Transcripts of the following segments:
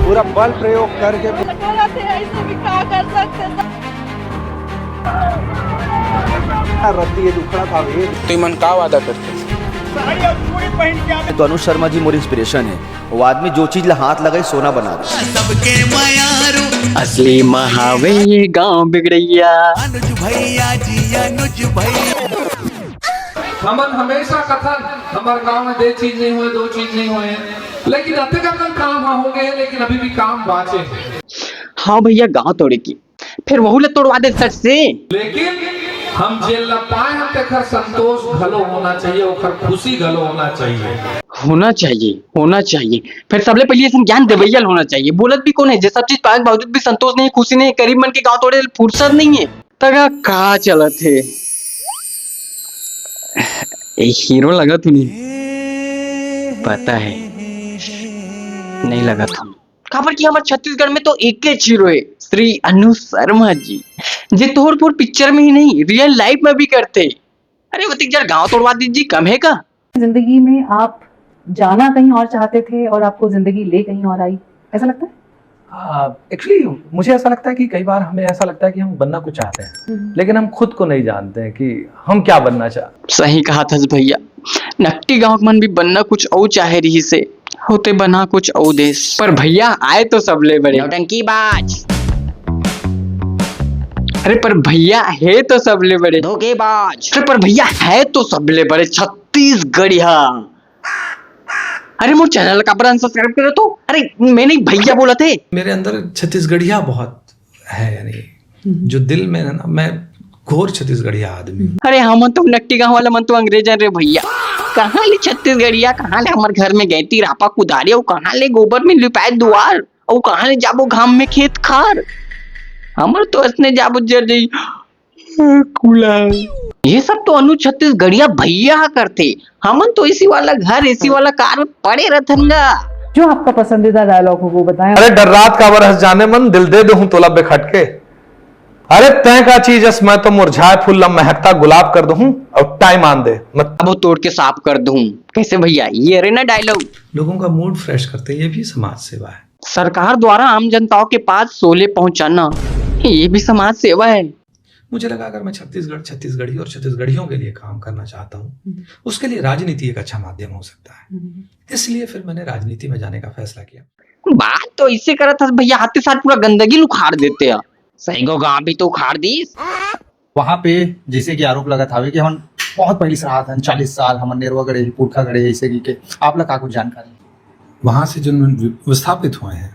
पूरा बल प्रयोग करके रद्दी दुखड़ा था वे तो मन का वादा करते तो अनुज शर्मा जी मोर इंस्पिरेशन है। वो आदमी जो चीज ला हाथ लगाई सोना बना दे। सबके मयारू असली महावे ये गांव बिगड़ैया। अनुज भैया जी अनुज भैया। हमन हमेशा कथन हमारे गांव में दे चीज नहीं हुए, दो चीज नहीं हुए, लेकिन अति कथन काम हो गए, लेकिन अभी भी काम बाचे हैं। हाँ भैया गांव तोड़े की फिर वहू ले तोड़वा दे सच से। लेकिन हम जेल न पाए हम तेखर संतोष घलो होना चाहिए, ओखर खुशी घलो होना चाहिए। होना चाहिए फिर सबले पहले ऐसा ज्ञान देवैयल होना चाहिए। बोलत भी कौन है जे सब चीज पाए बावजूद भी संतोष नहीं, खुशी नहीं, करीब मन के गांव तोड़े फुर्सत नहीं है। तगा का चलत है ए हीरो लगा तू नहीं पता है नहीं लगा था खबर की हमारे छत्तीसगढ़ में तो एक ही हीरो है श्री अनुज शर्मा जी, जे तोड़फोड़ पिक्चर में ही नहीं रियल लाइफ में भी करते। अरे वतिक यार गांव तोड़वा दीजिए कम है का। जिंदगी में आप जाना कहीं और चाहते थे और आपको जिंदगी ले कहीं और आई, ऐसा लगता है? एक्चुअली मुझे ऐसा लगता है कि कई बार हमें ऐसा लगता है कि हम बनना कुछ चाहते हैं, लेकिन हम खुद को नहीं जानते हैं कि हम क्या बनना चाहते। सही कहा था भैया, नकटी गांव मन भी बनना कुछ और चाहे रही से होते बना कुछ और देश। पर भैया आए तो सबले बड़े नौटंकी बाज। अरे पर भैया है तो सबले बड़े धोखेबाज। अरे पर भैया है तो सबले बड़े छत्तीसगढ़िया। अरे मोर चैनल का पर सब्सक्राइब करो तो। अरे मैंने भैया बोला थे। मेरे अंदर छत्तीसगढ़िया बहुत है, यानी जो दिल में है ना, मैं घोर छत्तीसगढ़िया आदमी। अरे हम तो नकटी गांव वाला मन तो अंग्रेज रे भैया। कहाँ ले छत्तीसगढ़िया, कहाँ ले हमारे घर में गैती रापा कुदारी, और कहाँ ले गोबर में लिपाए दुआर, और कहाँ ले जाबो घाम में खेत खार। हमर तो असने जाबो जर जाई कुला। ये सब तो अनु छत्तीसगढ़िया भैया करते। हमन तो एसी वाला घर, एसी वाला कार में पड़े रहथनगा। जो आपका पसंदीदा डायलॉग हो वो बताएं। अरे डर रात का बरस जाने मन, दिल दे दूं तोला बेखटके। अरे तय का चीज मैं तो मुरझाए फूल महकता गुलाब कर दूं और टाइम आन दे मत अब वो तोड़ के साफ कर दूं। कैसे भैया ये रे ना डायलॉग। लोगों का मूड फ्रेश करते हैं, ये भी समाज सेवा है। सरकार द्वारा आम जनताओं के पास सोले पहुंचाना ये भी समाज सेवा है। मुझे लगा अगर मैं छत्तीसगढ़ी और छत्तीसगढ़ियों के लिए काम करना चाहता हूँ, उसके लिए राजनीति एक अच्छा माध्यम हो सकता है। इसलिए फिर मैंने राजनीति में जाने का फैसला किया। बात तो इससे करा था भैया, हाथ के साथ पूरा गंदगी उखाड़ देते हैं। सही गो गांव भी तो उखाड़ दी। वहां पे जैसे कि आरोप लगा था कि हम बहुत पहले से रहा 40 साल हम नेरवा गढ़े पुरखा गढ़े ऐसे की के आप लोग का कुछ जानकारी? वहां से जो विस्थापित हुए हैं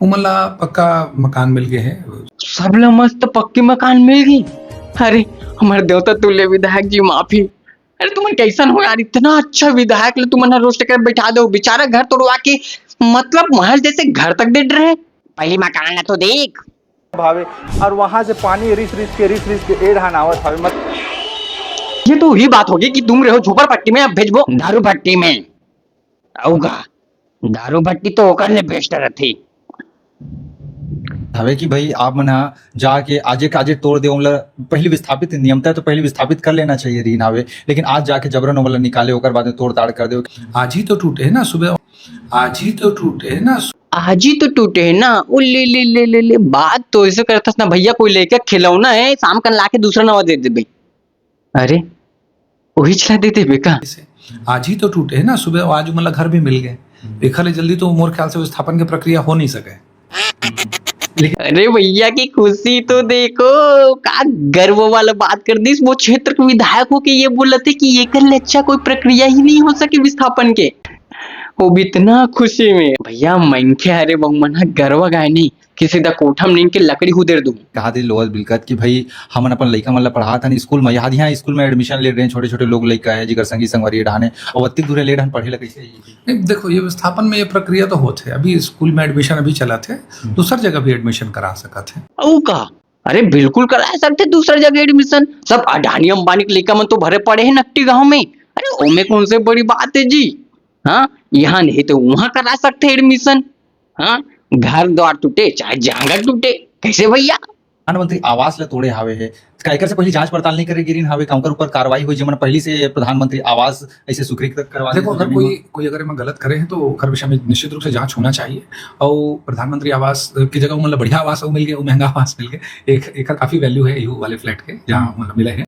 उमला पक्का मकान मिल गए हैं। सब लोग मस्त पक्के मकान मिल गई। अरे हमारे देवता तुल्य विधायक जी माफी। अरे तुम कैसन हो यार, इतना अच्छा विधायक ले तुम रोस्ट कर बैठा दो, बेचारा घर तोड़वा के मतलब महल जैसे घर तक दे रहे। पहली मकान तो देख भावे और वहां से पानी रिस रिस के एड़ हनावत हवे मत। ये तो ही बात होगी कि तुम रहो झोपड़ पट्टी में, अब भेजबो दारू भट्टी में। आऊगा दारू भट्टी तो होकर ने बेस्ट रहती हवे कि भाई आप मना जाके आजे काजे तोड़ दे उमला पहले विस्थापित नियमता है तो पहले विस्थापित कर लेना चाहिए रीन हवे, लेकिन आज जाके जबरन उमला निकाले होकर बाद में तोड़ ताड़ कर दे। आज ही तो टूटे है ना सुबह, आज ही तो टूटे है ना, आज ही तो टूटे है ना। ओ ले ले ले ले ले बात तो ऐसे करता ना भैया, कोई लेकर खिलौना है शाम का लाके दूसरा नवा दे दे भाई। अरे वही चला देते बेका। आज ही तो टूटे है ना सुबह, आज मतलब घर भी मिल गए। देखा ले जल्दी तो मोर ख्याल से विस्थापन की प्रक्रिया हो नहीं सके। अरे भैया की खुशी तो देखो, का गर्व वाला बात कर दी। वो क्षेत्र के विधायक हो के ये बोला थे कि ये कर ले अच्छा कोई प्रक्रिया ही नहीं हो सके विस्थापन के, वो भी इतना खुशी में। भैया मन के अरे बहु मना गर्व गाय नहीं किसी दा कोठम नींद के लकड़ी उधेर दूं। कहा थे लोअर बिलकत कि भाई हम अपन लड़का मतलब पढ़ा था स्कूल में, याद यहाँ स्कूल में एडमिशन ले रहे हैं छोटे छोटे लोग लड़का है जिगर संगी संगवारी ढाने और अति दूर ले रहे पढ़े लगे। नहीं देखो ये विस्थापन में ये प्रक्रिया तो होते अभी स्कूल में एडमिशन अभी चला थे, दूसर जगह भी एडमिशन करा सका थे। ओ का अरे बिल्कुल करा सकते दूसरा जगह एडमिशन। सब अडानी अंबानी के लड़का मन तो भरे पड़े हैं नकटी गाँव में। अरे ओमे कौन से बड़ी बात है जी। हाँ यहाँ नहीं तो वहां करा सकते एडमिशन। हाँ घर द्वार टूटे चाहे जांगर टूटे, कैसे भैया प्रधानमंत्री आवास ला तोड़े हावे है एकर से पहले जांच पड़ताल नहीं करे गिरिन हावे का उनकर ऊपर कार्रवाई हुई जमन पहले से प्रधानमंत्री आवास ऐसे स्वीकृत करवा देखो अगर कोई अगर एमा गलत करे हैं तो ओकर विषय में निश्चित रूप से जांच होना चाहिए। और प्रधानमंत्री आवास की जगह मतलब बढ़िया आवास मिल गया, वो महंगा आवास मिल गया, एक काफी वैल्यू है यू वाले फ्लैट के जहाँ मतलब मिले हैं।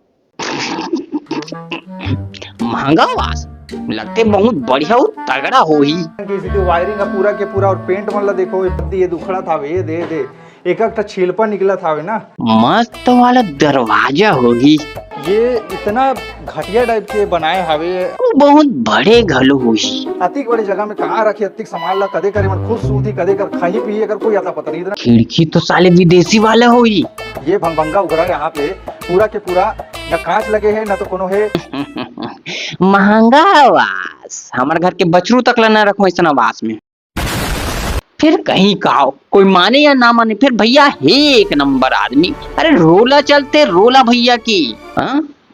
महंगा आवास लगते बहुत बढ़िया और तगड़ा हो ही। किसी वायरिंग का पूरा के पूरा और पेंट मतलब देखो ये दुखड़ा था वे दे एक छिलपा निकला था वे ना। मस्त वाला दरवाजा होगी। ये इतना घटिया टाइप के बनाए हवे बहुत बड़े घलो होगी। अतिक बड़ी जगह में कहाँ रखे अतिक सामान ला कदे करे मन खुद सूती कदे कर खाई पी अगर कोई आता पता नहीं। इतना खिड़की तो साले विदेशी वाला होगी। ये भंगा उगड़ा यहाँ पे पूरा के पूरा न कांच लगे है न तो कोनो है। महंगा आवास हमारे घर के बछरू तक ला न रखो ऐसा आवास में। फिर कहीं कहो कोई माने या ना माने फिर भैया है एक नंबर आदमी। अरे रोला चलते रोला भैया की।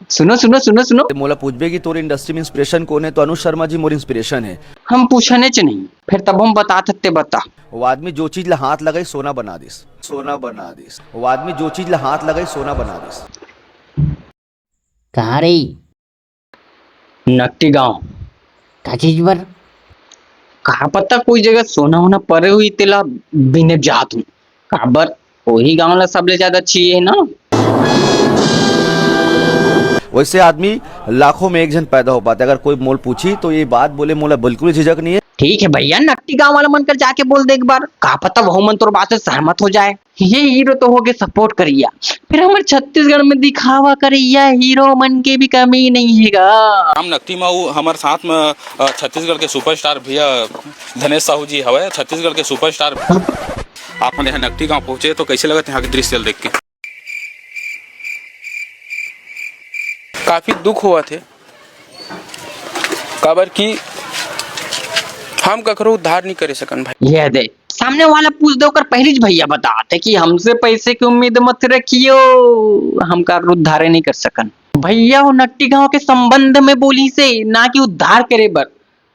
सुनो सुनो सुनो सुनो मोला पूछबे की तोर इंडस्ट्री में इंस्पिरेशन कौन है तो अनुज शर्मा जी मोर इंस्पिरेशन है। हम पूछने च नहीं फिर तब हम बता सकते बता। वो आदमी जो चीज ला हाथ लगाई सोना बना दिस, सोना बना दिस। वो आदमी जो चीज ला हाथ लगाई सोना बना दिस। कहाँ रही? नकटी गांव का चीज पर? कहा पता कोई जगह सोना होना परे हुई तेला बिने जात हूँ काबर वही गांव ला सबले ज्यादा चाहिए ना। वैसे आदमी लाखों में एक जन पैदा हो पाता है। अगर कोई मोल पूछी तो ये बात बोले मोला बिल्कुल झिझक नहीं है। ठीक है भैया नकटी गांव वाला मन कर जाके बोल दे एक बार। कहा पता वो मन तो बात से सहमत हो जाए। ये हीरो तो होके सपोर्ट करिया फिर हमारे छत्तीसगढ़ में दिखावा करिया हीरो मन के भी कमी नहीं हैगा। हम नकटी माऊ हमारे साथ में छत्तीसगढ़ के सुपरस्टार भैया धनेश साहू जी हवे छत्तीसगढ़ के सुपरस्टार। आप यहाँ नकटी गांव पहुंचे तो कैसे लगा यहाँ के दृश्य देख के? काफी दुख हुआ थे काबर की हम ककरो उद्धार नहीं करे सकन भाई। ये दे सामने वाला पूछ दो कर पहले भैया बताते कि हमसे पैसे की उम्मीद मत रखियो हम का उद्धार नहीं कर सकन। भैया वो नकटी गांव के संबंध में बोली से ना कि उद्धार करे बर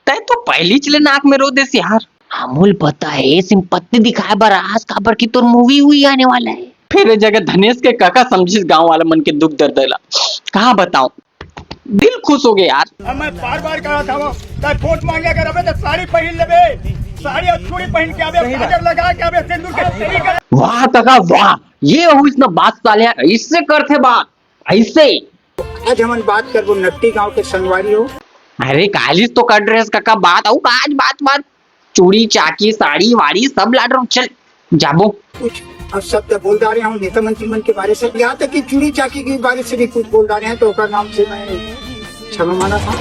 तय तो पहली चले नाक में रो दे यार। हमूल पता है सिंपत्ति दिखाए बर आज खबर की तो मूवी हुई आने वाला है। फिर जगह धनेश के काका समझिस गांव वाला मन के दुख दर्द ला कहा बताऊं दिल खुश हो गया यार। मैं बार कहा था वो वोट मांगे अगर अबे तो साड़ी पहन लेबे साड़ी और चूड़ी पहन के आबे काजल लगा के आबे सिंदूर के तेरी कर। वाह काका वाह ये हो इसना बात साले इससे करते बात ऐसे। आज हम बात करबो नकटी गांव के संगवारी हो। अरे कालिस तो कर ड्रेस काका बात आऊ आज बात चूड़ी चाकी साड़ी वाड़ी सब लाड रहा चल जाबो कुछ अब सब तो बोल रहे हैं नेता मंत्री मन के बारे से यहाँ तक कि चूड़ी चाकी के बारे से भी कुछ बोल रहे हैं तो नाम से मैं क्षमा माना था।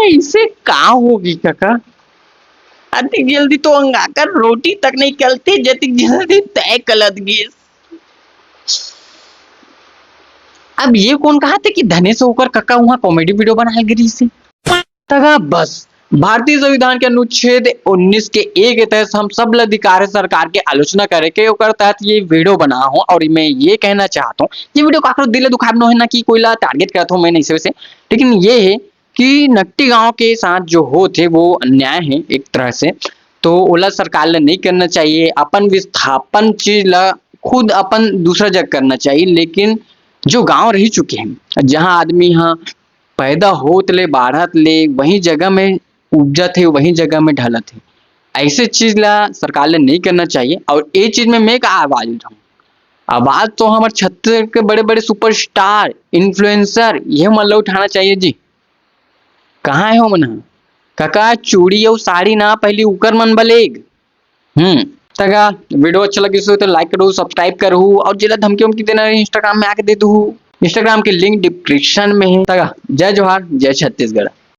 ऐसे का होगी काका अति जल्दी तो अंगाकर रोटी तक नहीं चलती जति जल्दी तय कलत गैस। अब ये कौन कहा था कि धनेश होकर काका वहाँ कॉमेडी वीडियो बनाए गिरी से तगा बस। भारतीय संविधान के अनुच्छेद 19 के ए के तहत हम सब अधिकार सरकार के आलोचना करे के ओकर तहत ये वीडियो बना हो और मैं ये कहना चाहता हूँ ये वीडियो काकरो दिल दुखाव न है ना कि कोई ला टारगेट करता हूँ मैं नहीं से लेकिन ये है कि नकटी गांव के साथ जो हो थे वो अन्याय है एक तरह से। तो ओला सरकार ला नहीं करना चाहिए अपन विस्थापन चीज ला खुद अपन दूसरा जगह करना चाहिए। लेकिन जो गाँव रह चुके हैं जहाँ आदमी यहाँ पैदा होत ले बाढ़त ले वही जगह में उपजत है वही जगह में ढलत है ऐसे चीज ला सरकार ने नहीं करना चाहिए। और ये चीज में मैं का आवाज उठाऊं आवाज तो हमारे छत्तीसगढ़ के बड़े बड़े सुपरस्टार इन्फ्लुएंसर ये मन उठाना चाहिए जी। कहाँ है हो मन काका चूड़ी और साड़ी ना पहले उकर मन बलेग। तगा वीडियो अच्छा लगी तो लाइक करो सब्सक्राइब करो और जिला धमकी उमकी देना इंस्टाग्राम में आके दे दू। इंस्टाग्राम के लिंक डिस्क्रिप्शन में है। तगा जय जोहार जय छत्तीसगढ़।